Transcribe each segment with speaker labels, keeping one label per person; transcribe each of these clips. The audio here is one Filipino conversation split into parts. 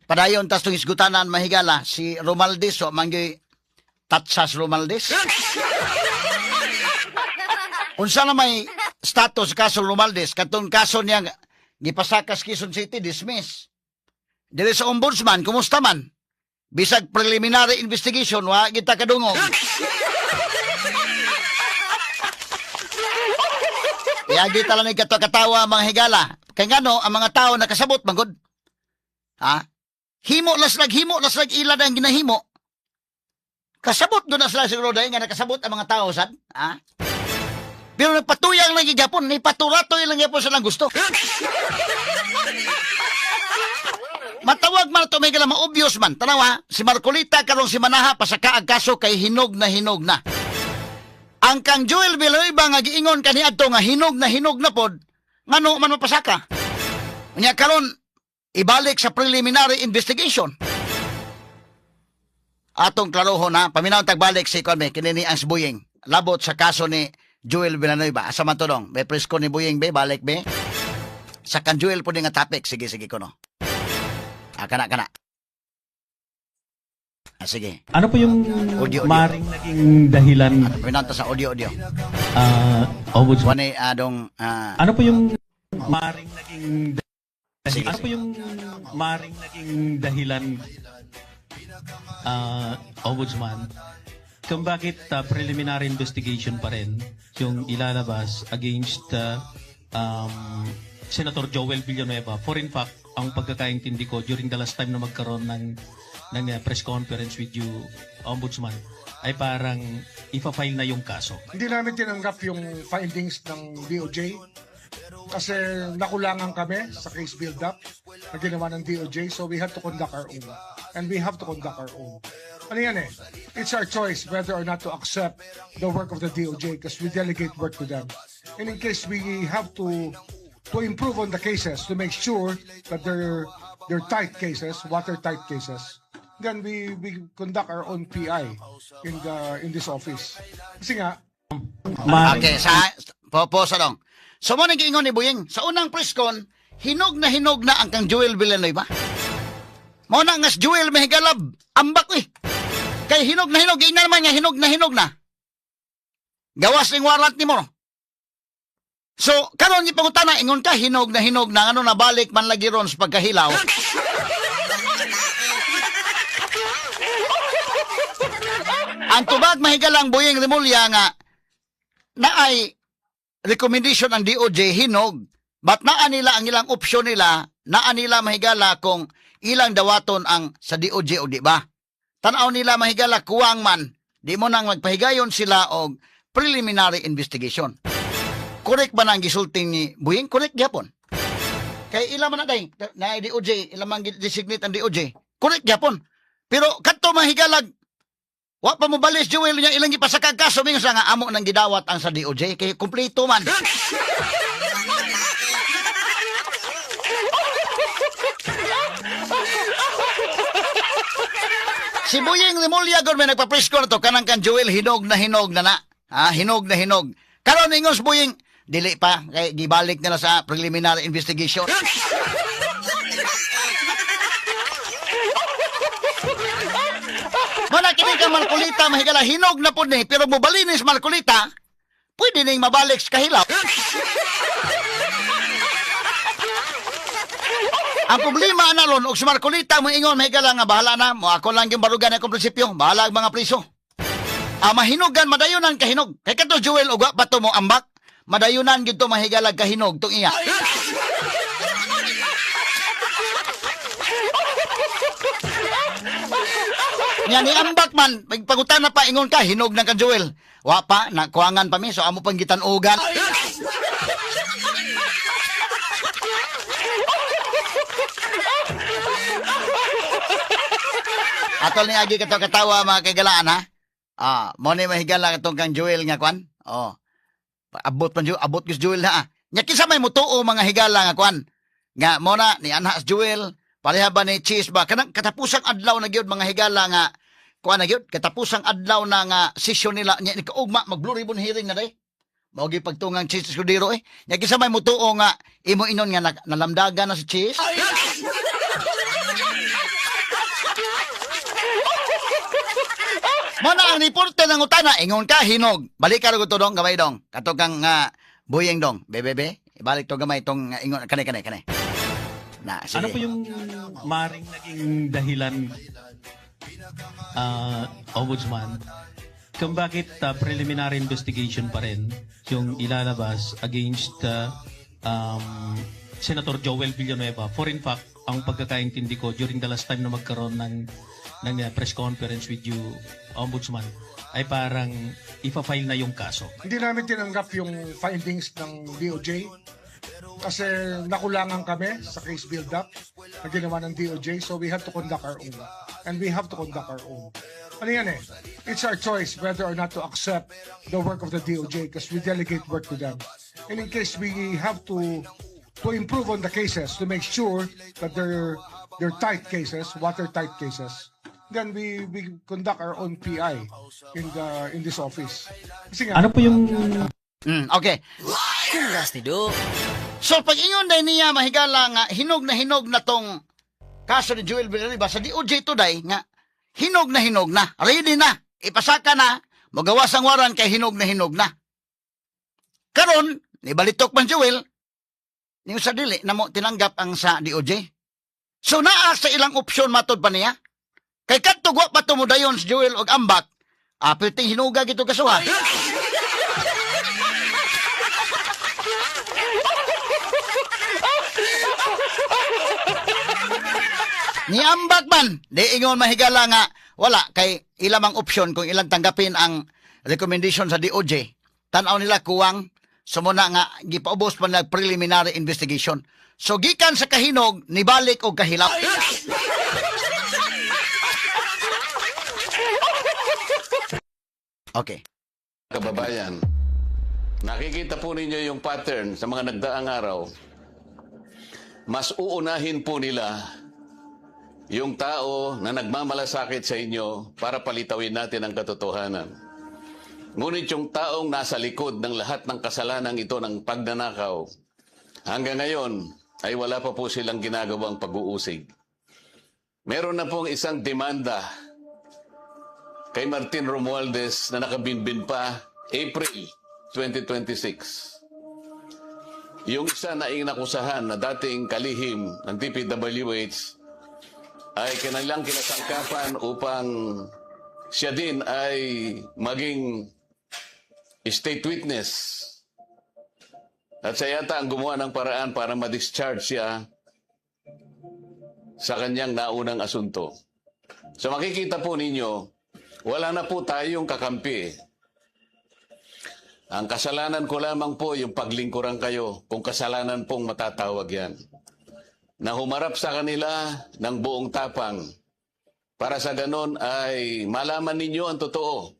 Speaker 1: Padayon tas tong isgutanan mahigala si Romaldes so mangyoy tatsas Romaldes. Unsa na may status kaso Romaldes katong kaso niya gipasakas Quezon City dismiss. Dili sa ombudsman kumusta man? Bisag preliminary investigation wa kita kadungog. Iagi tala ni katawa mga higala. Kay ngano ang mga tao nakasabot magod. Ha? Himo las lag ila ang ginahimo. Kasabot do na sila siguro dahil nga nakasabot ang mga tao sad. Ha? Pero nagpatuyang lang gigapon, ni paturatoy lang gyapon silang gusto. Matawag man ito may gala ma-obvious man. Tanawa, si Marcolita karong si Manaha pasaka ang kaso kay hinog na. Ang kang Joel Villanueva nga giingon kaniadto nga hinog na pod. Ngano man mapasaka? Unya karon ibalik sa preliminary investigation. Atong klarohon na, paminaw tagbalik si Konbe, kinini ang Buying. Labot sa kaso ni Joel Villanueva. Asa man to dong? May presko ni Buying be, balik be. Sa kan Joel po nga topic. Sige ko no. Kana. Sige.
Speaker 2: Ano po yung
Speaker 1: Audio.
Speaker 2: maring naging dahilan?
Speaker 1: Paminaw ta sa audio.
Speaker 2: Ombudsman.
Speaker 1: Wani adong...
Speaker 2: Ano po yung maring naging
Speaker 1: Sige.
Speaker 2: Ano po yung maring naging dahilan, Ombudsman, kung bakit preliminary investigation pa rin yung ilalabas against Senator Joel Villanueva? For in fact, ang pagkakaintindi ko during the last time na magkaroon ng press conference with you, Ombudsman, ay parang ipa-file na yung kaso.
Speaker 3: Hindi namin tinanggap yung findings ng DOJ kasi nakulangan kami sa case build-up na ginawa ng DOJ, so we had to conduct our own. And we have to conduct our own. Ano yan eh? It's our choice whether or not to accept the work of the DOJ because we delegate work to them. And in case we have to improve on the cases to make sure that they're tight cases, watertight cases, then we conduct our own PI in this office. Kasi nga,
Speaker 1: Okay, sa dong. So mo nang giingon ni Buying, sa unang press con, hinog na ang kang Joel Villanueva. Mo na nga si Joel Mehigalab, ambak Kay hinog na, ingnan naman nga hinog na. Gawas ning warrant nimo. So, karon ni pangutana ingon ka hinog na ano nabalik man lagi ron sa pagkahilaw. Ang tubag mahigalang Buying Rimulya nga naay recommendation ng DOJ hinog. But naa nila ang ilang opsyon nila, naa nila mahigala kung ilang dawaton ang sa DOJ o di ba? Tanaw nila mahigala kuwang man, di mo nang magpahigayon sila og preliminary investigation. Correct ba nang gisulting ni Buying? Correct gyapon. Kay ilang man na DOJ, ilang man designate ang DOJ. Correct gyapon. Pero kadto mahigalag wa pa mo balis Joel niya ilang gipasakag kaso mingon sa nga amo nang gidawat ang sa DOJ kay kumpleto man. Si Buying Rimulya gud may nagpa-press ko na to kanang kan Joel hinog na na. Hinog. Karon ingon si Buying dili pa kay gibalik nila sa preliminary investigation. Mana kini ka Marcolita mahigala hinog na pud ni pero mobalinis Marcolita pwede ning mabalik sa kahilaw. Ang problema na ron og si Marcolita mo ingon mahigala nga bahala na mo ako lang yung barugan akong prinsipyo bahala ang mga priso. Mahinugan madayunan kahinog kay kadto Joel og wa pa to mo ambak madayunan gyud to mahigala kahinog tong iya. Nya ni ambak man, pagpagutan na pa ingon ka hinog na ka Joel. Wa pa nakuangan pa mi so amo pang gitan-ugan. Atol ni agi kato katawa mga kagalaan ha. Mo ni mahigala katong kang Joel nga kwan. Abot gis Joel ha. Nya kisa may mutuo mga higala nga kwan. Nga mo na ni anha Joel pareha ba ni Cheese ba kanang katapusang adlaw na gyud mga higala nga kuan na gyud katapusang adlaw na nga session nila nya ni kaugma mag blue ribbon hearing na day mao gyud pagtungang Cheese Escudero nya kisa may mutuo nga imo inon nga nalamdagan na si Cheese Mo na ang reporter ng utana, ingon ka, hinog. Balik ka rin ito dong, gamay dong. Kato kang buying dong. Bebe, ibalik to gamay itong ingon. Kanay. Na, sige.
Speaker 2: Ano po yung maring naging dahilan, Ombudsman, kung bakit preliminary investigation pa rin yung ilalabas against Senator Joel Villanueva for in fact, ang pagkakaintindi ko during the last time na magkaroon ng press conference with you, Ombudsman, ay parang ipa-file na yung kaso.
Speaker 3: Hindi namin tinanggap yung findings ng DOJ kasi nakulangan kami sa case build-up na ginawa ng DOJ, so we have to conduct our own. And we have to conduct our own. Ano yan eh? It's our choice whether or not to accept the work of the DOJ because we delegate work to them. And in case we have to improve on the cases to make sure that they're tight cases, watertight cases, then we conduct our own PI in this office. Kasi nga,
Speaker 2: Ano po yung
Speaker 1: Okay.
Speaker 4: Kundas ni Do.
Speaker 1: So, pag ingon day niya, mahigala nga, hinog na tong kaso ni Joel Villanueva sa DOJ today, nga, hinog na. Ready na. Ipasaka na. Magawas ang waran kay hinog na. Karon, nibalitok man Joel, niyo sa dili, na mo tinanggap ang sa DOJ. So, naa sa ilang opsyon matod pa niya. Kay katugwa pa tumudayon si Joel og ambak, apiting hinuga gito kasuha. Ni ambak man, di ingon mahigala nga, wala, kay ilamang opsyon kung ilang tanggapin ang recommendation sa DOJ. Tanaw nila kuwang, sumuna nga, gipaubos pa nila preliminary investigation. So, gikan sa kahinog, nibalik o kahilap. Okay.
Speaker 5: Kababayan, nakikita po ninyo yung pattern sa mga nagdaang araw. Mas uunahin po nila yung tao na nagmamalasakit sa inyo para palitawin natin ang katotohanan. Ngunit yung taong nasa likod ng lahat ng kasalanan ito ng pagnanakaw, hanggang ngayon ay wala pa po silang ginagawang pag-uusig. Meron na pong isang demanda kay Martin Romualdez na nakabinbin pa April 2026. Yung isa na inakusahan na dating kalihim ng DPWH ay kanilang kinasangkapan upang siya din ay maging state witness. At siya yata ang gumawa ng paraan para ma-discharge siya sa kanyang naunang asunto. So makikita po ninyo, wala na po tayong kakampi. Ang kasalanan ko lamang po yung paglingkuran kayo kung kasalanan pong matatawag yan. Na humarap sa kanila ng buong tapang para sa ganon ay malaman ninyo ang totoo.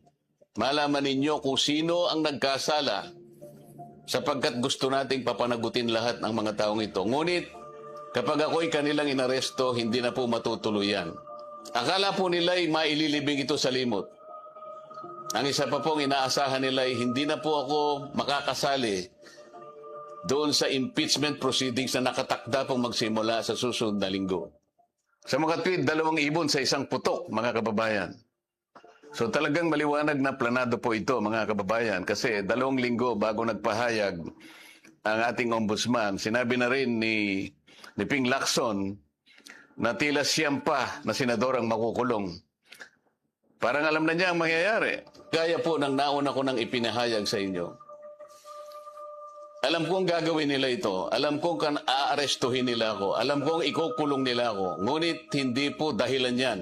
Speaker 5: Malaman ninyo kung sino ang nagkasala sapagkat gusto nating papanagutin lahat ng mga taong ito. Ngunit kapag ako'y kanilang inaresto, hindi na po matutuloy yan. Akala po nila ay maililibing ito sa limot. Ang isa pa pong inaasahan nila ay hindi na po ako makakasali doon sa impeachment proceedings na nakatakda pong magsimula sa susunod na linggo. Sa mga tweet, 2 ibon sa isang putok, mga kababayan. So talagang maliwanag na planado po ito, mga kababayan, kasi 2 linggo bago nagpahayag ang ating ombudsman, sinabi na rin ni Ping Lacson na tila siyam pa na senador ang makukulong. Parang alam na niya ang mangyayari. Kaya po nang nauna ko nang ipinahayag sa inyo. Alam kong gagawin nila ito. Alam kong aarestuhin nila ako. Alam kong ikukulong nila ako. Ngunit hindi po dahilan yan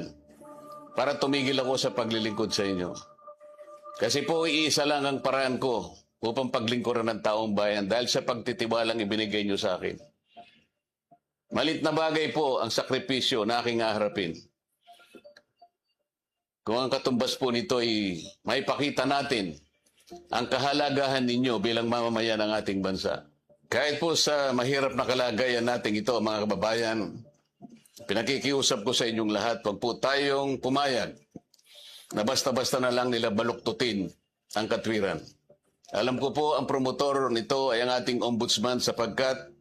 Speaker 5: para tumigil ako sa paglilingkod sa inyo. Kasi po iisa lang ang paraan ko upang paglingkuran ng taong bayan dahil sa pagtitiwalang ibinigay niyo sa akin. Malit na bagay po ang sakripisyo na aking haharapin. Kung ang katumbas po nito ay maipakita natin ang kahalagahan ninyo bilang mamamayan ng ating bansa. Kahit po sa mahirap na kalagayan natin ito, mga kababayan, pinakikiusap ko sa inyong lahat, huwag po tayong pumayag na basta-basta na lang nila baluktutin ang katwiran. Alam ko po ang promotor nito ay ang ating ombudsman sapagkat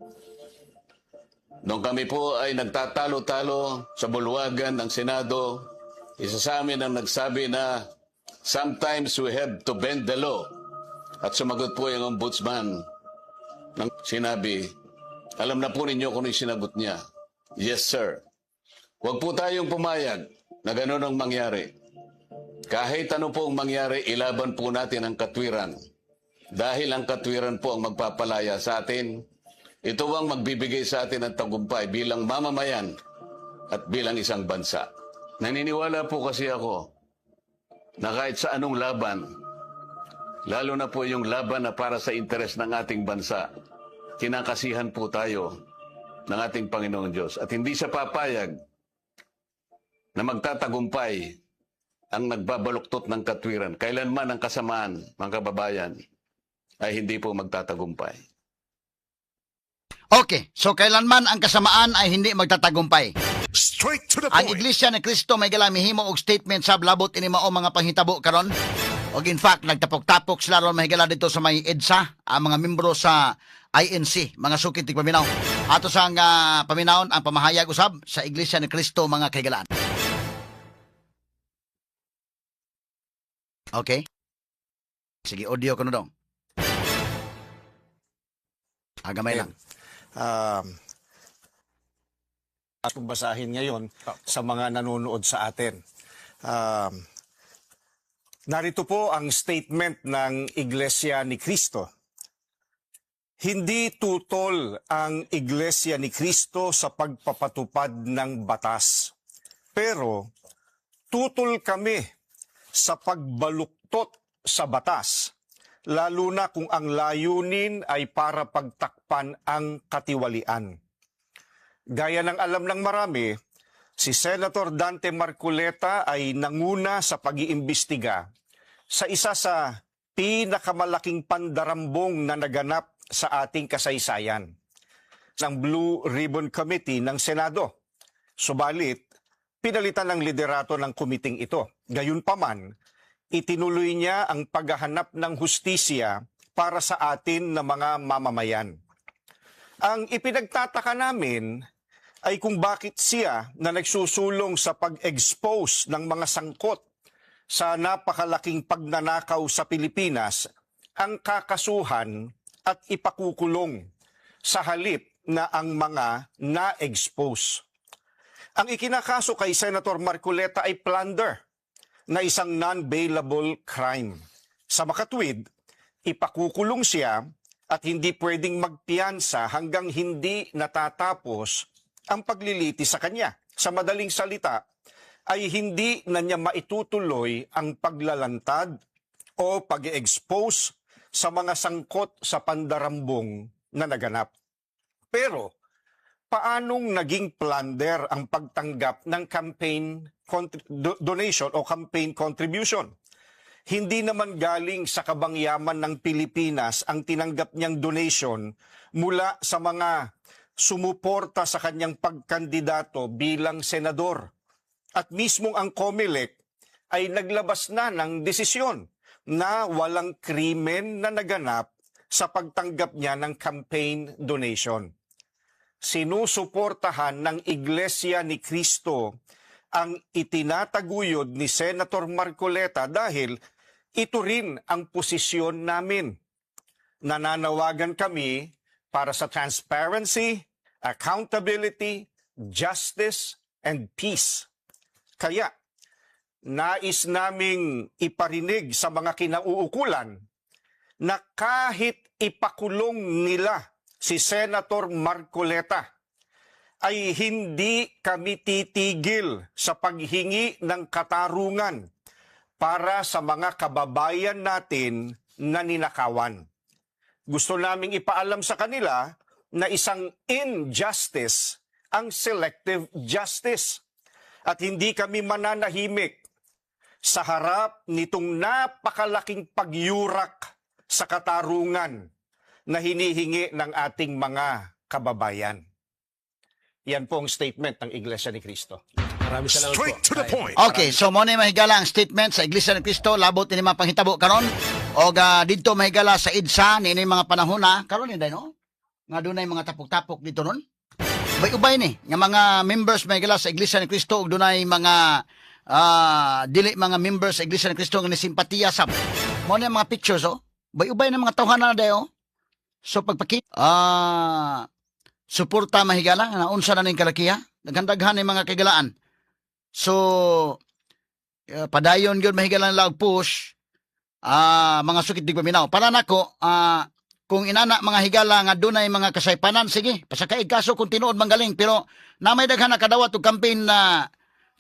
Speaker 5: nung kami po ay nagtatalo-talo sa bulwagan ng Senado, isa sa amin ang nagsabi na sometimes we have to bend the law. At sumagot po yung ombudsman nang sinabi, alam na po ninyo kung ano yung sinagot niya. Yes, sir. Huwag po tayong pumayag na gano'n ang mangyari. Kahit ano po ang mangyari, ilaban po natin ang katwiran. Dahil ang katwiran po ang magpapalaya sa atin. Ito ang magbibigay sa atin ng tagumpay bilang mamamayan at bilang isang bansa. Naniniwala po kasi ako na kahit sa anong laban, lalo na po yung laban na para sa interes ng ating bansa, kinakasihan po tayo ng ating Panginoong Diyos. At hindi siya papayag na magtatagumpay ang nagbabaluktot ng katwiran. Kailanman ang kasamaan, mga kababayan, ay hindi po magtatagumpay.
Speaker 1: Okay, so kailanman ang kasamaan ay hindi magtatagumpay.
Speaker 6: Straight to the
Speaker 1: Ang
Speaker 6: point.
Speaker 1: Iglesia ni Cristo may galamihimo og statement sa labot ini mao mga panghitabo karon. Og in fact, nagtapok-tapok sila ron mahigala dito sa may EDSA, ang mga membro sa INC, mga sukit tig paminaw. Ato sang paminawon ang pamahayag usab sa Iglesia ni Cristo mga kahigalaan. Okay? Sige, audio ko na dong. Agamay lang.
Speaker 6: At kung basahin ngayon sa mga nanonood sa atin. Narito po ang statement ng Iglesia ni Cristo. Hindi tutol ang Iglesia ni Cristo sa pagpapatupad ng batas. Pero tutol kami sa pagbaluktot sa batas, lalo na kung ang layunin ay para pagtakpan ang katiwalian. Gaya ng alam ng marami, si Senator Dante Marcoleta ay nanguna sa pag-iimbestiga sa isa sa pinakamalaking pandarambong na naganap sa ating kasaysayan, ng Blue Ribbon Committee ng Senado. Subalit, pinalitan ng liderato ng kumiting ito. Gayunpaman, itinuloy niya ang paghahanap ng hustisya para sa atin na mga mamamayan. Ang ipinagtataka namin ay kung bakit siya na nagsusulong sa pag-expose ng mga sangkot sa napakalaking pagnanakaw sa Pilipinas ang kakasuhan at ipakukulong sa halip na ang mga na-expose. Ang ikinakaso kay Senator Marcoleta ay plunder na isang non-bailable crime. Sa makatwid, ipakukulong siya at hindi pwedeng magpiyansa hanggang hindi natatapos ang pagliliti sa kanya. Sa madaling salita, ay hindi na niya maitutuloy ang paglalantad o pag-expose sa mga sangkot sa pandarambong na naganap. Pero, paanong naging plunder ang pagtanggap ng campaign donation o campaign contribution? Hindi naman galing sa kabangyaman ng Pilipinas ang tinanggap niyang donation mula sa mga sumuporta sa kanyang pagkandidato bilang senador. At mismong ang COMELEC ay naglabas na ng desisyon na walang krimen na naganap sa pagtanggap niya ng campaign donation. Sinusuportahan ng Iglesia ni Cristo ang itinataguyod ni Senator Marcoleta dahil ito rin ang posisyon namin. Nananawagan kami para sa transparency, accountability, justice, and peace. Kaya, nais naming iparinig sa mga kinauukulan na kahit ipakulong nila si Senator Marcoleta, ay hindi kami titigil sa paghingi ng katarungan para sa mga kababayan natin na ninakawan. Gusto naming ipaalam sa kanila na isang injustice ang selective justice at hindi kami mananahimik sa harap nitong napakalaking pagyurak sa katarungan na hinihingi ng ating mga kababayan. Yan po ang statement ng Iglesia ni Cristo.
Speaker 7: Maraming salamat
Speaker 6: Straight
Speaker 7: po.
Speaker 6: to the point.
Speaker 1: Okay, so mo na mahigala ang statement sa Iglesia ni Cristo, labot ni mga panghitabo karon. O dito mahigala sa EDSA ni mga panahon na karon ni no? Nga dunay mga tapok-tapok dito nun. Ubay ni nga mga members mahigala sa Iglesia ni Cristo ug dunay mga dili mga members sa Iglesia ni Cristo nga ni simpatiya sa mo na mga pictures oh. Bay-ubay na mga tawhan na dayo. So pagpakita suporta mahigala na unsa na ning kalakiha, naghandaghan ni mga kagalaan. So padayon gyud mahigala nila og push mga sukit di paminaw. Para nako kung inana mga higala nga dunay mga kasaypanan, sige, pasakaig kaso kung tinuod manggaling, pero na may daghan na kadawat og campaign na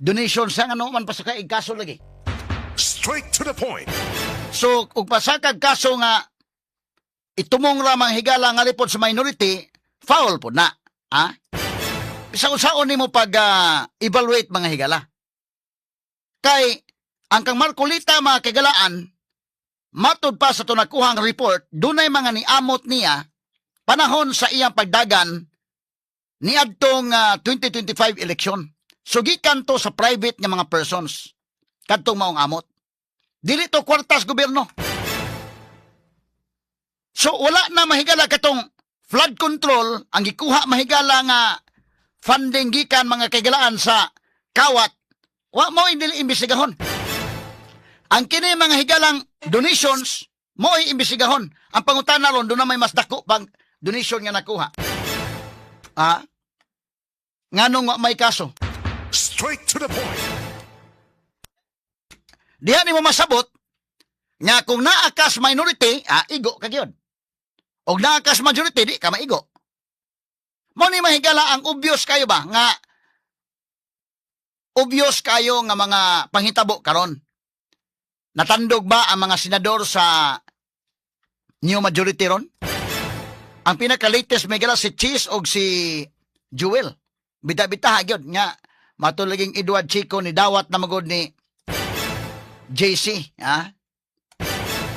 Speaker 1: donation sa ano man pasakaig kaso lagi.
Speaker 7: Straight to the point.
Speaker 1: So ug pasakag kaso nga itumong ra mga higala nga lipod sa minority, foul po na. Bisag unsaon nimo pag evaluate mga higala. Kay ang kang Marcolita mga kagalaan matud pa sa tunakuhang report, dunay mga niamot niya panahon sa iyang pagdagan niadtong 2025 election. So gikan to sa private nga mga persons kadtong maong amot. Dili to kwartas gobyerno. So wala na mahigala katong flood control ang gikuha mahigala nga funding gikan mga kagalaan sa kawat. Wa mo indili imbestigahon. Ang kini mga higalang donations mo ay imbestigahon. Ang pangutana ron doon na may mas dako pang donation nga nakuha. Nganong wa may kaso?
Speaker 7: Straight to the point.
Speaker 1: Diha nimo masabot nga kung naakas minority, igo ka gyud. Og naakas majority di ka maigo. Mo ni mahigala ang obvious kayo ba nga obvious kayo nga mga panghitabo karon. Natandog ba ang mga senador sa new majority ron? Ang pinaka-latest may gala si Cheese o si Jewel. Bita-bita hagyod nga matulaging Edward Chico ni dawat na magod ni JC.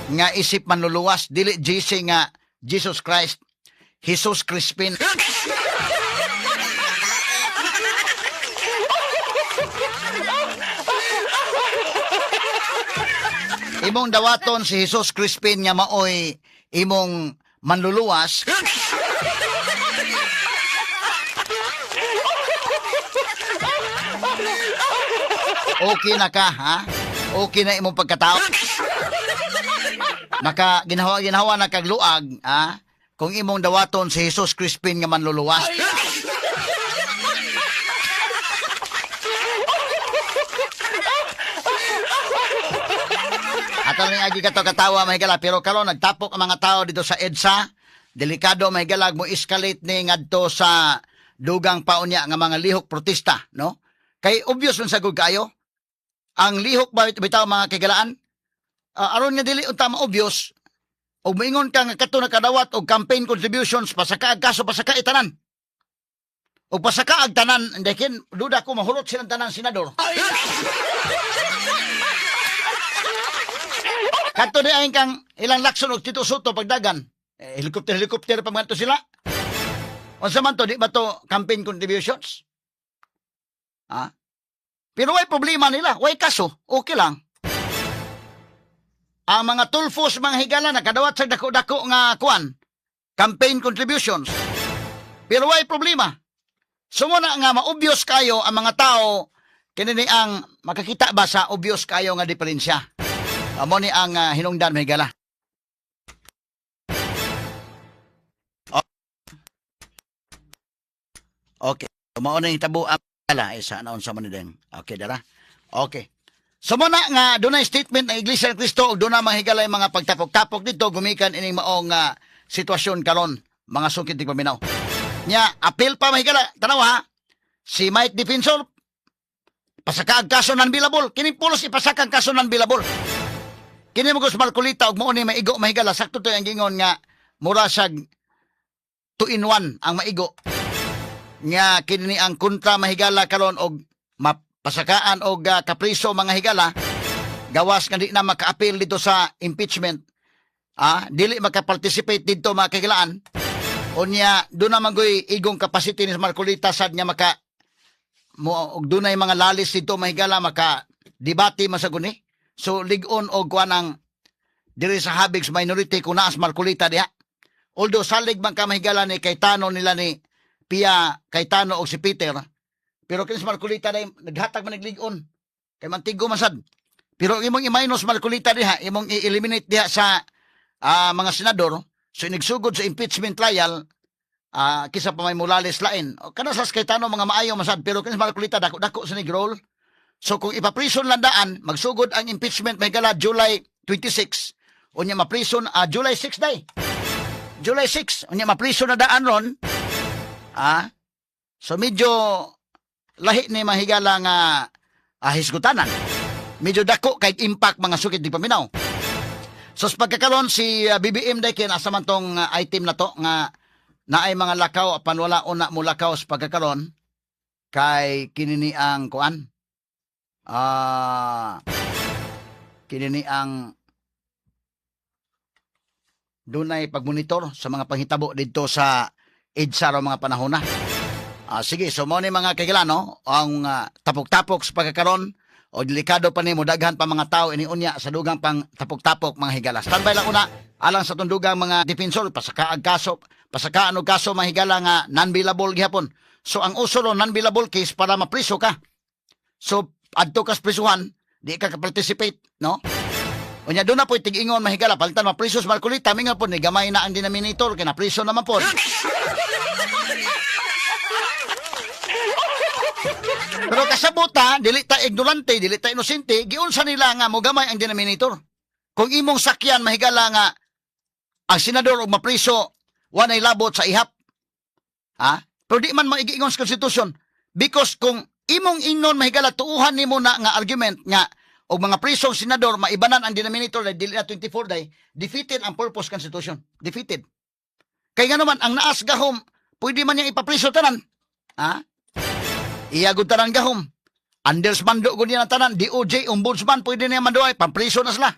Speaker 1: Nga isip manluluwas. Dili JC nga Jesus Christ. Jesus Crispin. Imong dawaton si Jesus Crispin nga maoy imong manluluwas. Okay na ka, Okay na imong pagkatao. Ginawa na kag luag, kung imong dawaton si Jesus Crispin nga manluluwas. Atal ni agi kato katawa mahigala, pero karon nagtapok ang mga tao dito sa EDSA. Delikado mahigalag mo escalate ni ngadto sa dugang paunya nga mga lihok protesta, no? Kay obvious man sagud kayo. Ang lihok bitaw mga kagalaan, aron nga dili unta ma-obvious, og moingon ka nga kato nakadawat og campaign contributions pasakaag kaso pasaka itanan. Og pasakaag tanan, dekin duda ko mahulot silang tanan senador. Kato di ayon kang ilang lakson og Tito Soto pagdagan. Helicopter pa man to sila. Unsa man to, di ba to campaign contributions? Pero way problema nila, way kaso, okay lang. Ang mga tulfos, mga higala, nakadawat sa dako-dako nga kuan, campaign contributions. Pero way problema. Sumuna nga ma-obvious kayo ang mga tao, kinini ang makakita ba sa obvious kayo nga diferensya. Amo ni ang hinungdan mahigala. Okay. Mao na hitabo ang mahigala isa naon sa manideng. Okay dara. Okay. So muna nga dunay statement ng Iglesia ni Cristo ug dunay mahigala yung mga pagtapok-tapok dito gumikan ining maong sitwasyon karon mga sungkit tig paminaw. Nya appeal pa mahigala tanaw ha. Si Mike Defensor pasaka ang kaso non-billable. Kining pulos ipasaka ang kaso non-billable. Kini mo Gus Marcolita og mao ni maigo mahigala sakto to ang gingon nga mura sag 2 in 1 ang maigo. Nga kini ang kontra mahigala karon og mapasakaan og kapriso mga higala gawas nga di na maka-appeal dito sa impeachment. Dili maka-participate dito mga kahigalaan. Unya do na magoy igong capacity ni Marcolita sad nga maka mo og dunay mga lalis dito mahigala maka debate masaguni. So, ligon o kuanang diri sa Habigs minority kung naas Marcolita diha. Although salig man ka mahigala ni Cayetano nila ni Pia Cayetano o si Peter, pero kini si Marcolita na naghatag man nagligon. Kay mantigo masad. Pero imong i-minus Marcolita diha, imong i-eliminate diha sa mga senador, so inigsugod sa impeachment trial, kisa pa may Morales lain. O, kana sa Cayetano mga maayo masad, pero kani Marcolita dako sa nigrol. So kung ipaprison lang daan, magsugod ang impeachment may gala July 26, unya maprison July 6 day. July 6, unya maprison na daan ron. So medyo lahi ni mahigala nga hisgutanan. Medyo dako kay impact mga sukit di paminaw. So sa pagkakaroon si BBM day kay nasa man tong item na to nga naay mga lakaw apan wala una mo lakaw sa pagkakaroon kay kinini ang kuan. Kinini ang dunay pagmonitor sa mga panghitabo dito sa EDSA ro mga panahon na. Sige, so mo ni mga kagilano ang tapok-tapok sa pagkakaroon o delikado pa ni mo daghan pa mga tao iniunya sa dugang pang tapok-tapok mga higala. Standby lang una alang sa tundugang mga defensor pasakaan og kaso mga higala nga non-billable gihapon. So ang uso ro non-billable case para mapriso ka. So adto kas prisuhan, di ka participate, no? Unya doon na po tig-ingon mahigala palitan mapriso sa Marcolita minga po ni gamay na ang denominator kay napriso naman po. Pero kasabuta, dili ta ignorante, dili ta inosente, giunsa nila nga mo gamay ang denominator. Kung imong sakyan mahigala nga ang senador og mapriso wanay labot sa ihap. Pero di man maigiingon sa konstitusyon because kung imong ingnon mahigala tuuhan nimo na nga argument nga og mga prisong senador maibanan ang denominator dili na 24 day, defeated ang purpose constitution. Defeated. Kay nga naman ang naas gahom, pwede man yang ipapriso tanan. Iyagod tanan gahom. Undersmando gud niya tanan, DOJ, ombudsman, pwede niya manduay, pampriso na sila.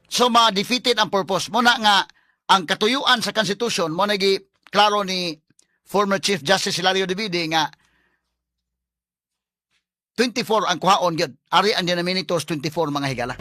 Speaker 1: So, ma-defeated ang purpose. Muna nga, ang katuyuan sa Constitution, mo nagi klaro ni former Chief Justice Hilario Divide nga 24 ang kuhaon gyud. Ari ang denominators 24 mga higala.